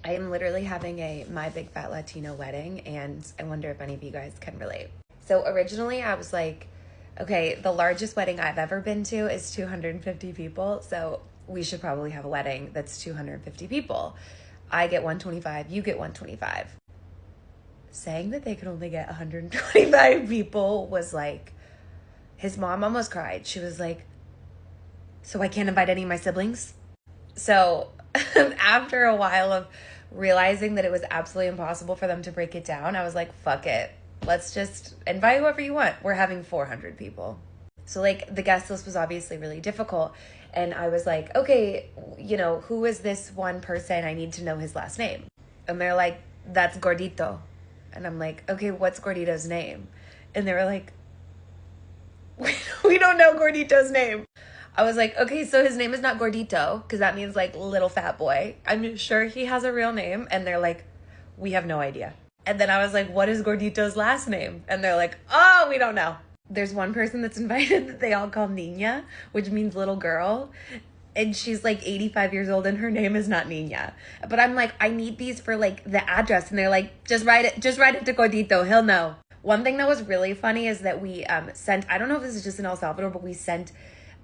I am literally having a My Big Fat Latino wedding, and I wonder if any of you guys can relate. So originally I was like, okay, the largest wedding I've ever been to is 250 people, so we should probably have a wedding that's 250 people. I get 125, you get 125. Saying that they could only get 125 people was like, his mom almost cried. She was like, so I can't invite any of my siblings? So after a while of realizing that it was absolutely impossible for them to break it down, I was like, fuck it. Let's just invite whoever you want. We're having 400 people. So like the guest list was obviously really difficult. And I was like, okay, who is this one person? I need to know his last name. And they're like, that's Gordito. And I'm like, okay, what's Gordito's name? And they were like, we don't know Gordito's name. I was like, okay, so his name is not Gordito, because that means like little fat boy. I'm sure he has a real name. And they're like, we have no idea. And then I was like, what is Gordito's last name? And they're like, oh, we don't know. There's one person that's invited that they all call Niña, which means little girl. And she's like 85 years old and her name is not Niña. But I'm like, I need these for like the address. And they're like, just write it to Gordito. He'll know. One thing that was really funny is that we sent, I don't know if this is just in El Salvador, but we sent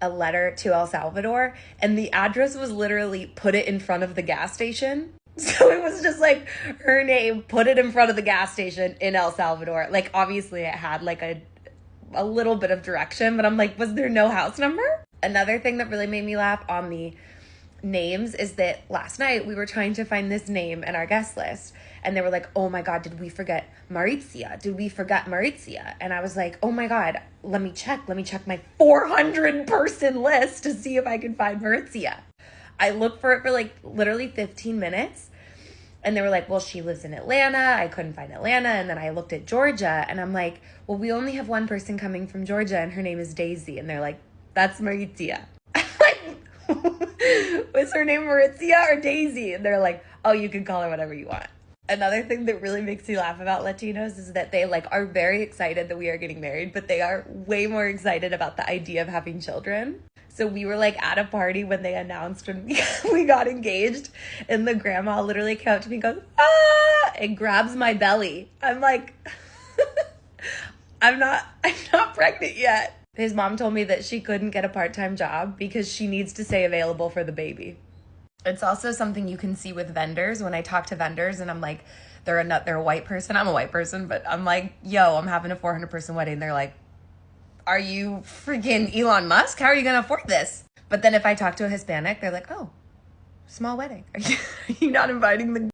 a letter to El Salvador, and the address was literally put it in front of the gas station. So it was just like her name, put it in front of the gas station in El Salvador. Like obviously it had like a little bit of direction, but I'm like, was there no house number? Another thing that really made me laugh on the names is that last night we were trying to find this name in our guest list, and they were like, oh my God, did we forget Mauricia? Did we forget Mauricia? And I was like, oh my God, let me check my 400 person list to see if I can find Mauricia. I looked for it for like literally 15 minutes, and they were like, well, she lives in Atlanta. I couldn't find Atlanta. And then I looked at Georgia, and I'm like, well, we only have one person coming from Georgia, and her name is Daisy. And they're like, that's Mauricia. I'm like, was her name Mauricia or Daisy? And they're like, oh, you can call her whatever you want. Another thing that really makes me laugh about Latinos is that they like are very excited that we are getting married, but they are way more excited about the idea of having children. So we were like at a party when they announced when we got engaged, and the grandma literally came up to me and goes, ah, and grabs my belly. I'm like, I'm not pregnant yet. His mom told me that she couldn't get a part-time job because she needs to stay available for the baby. It's also something you can see with vendors. When I talk to vendors and I'm like, they're a white person. I'm a white person, but I'm like, yo, I'm having a 400 person wedding. They're like, are you freaking Elon Musk? How are you going to afford this? But then if I talk to a Hispanic, they're like, oh, small wedding. Are you not inviting the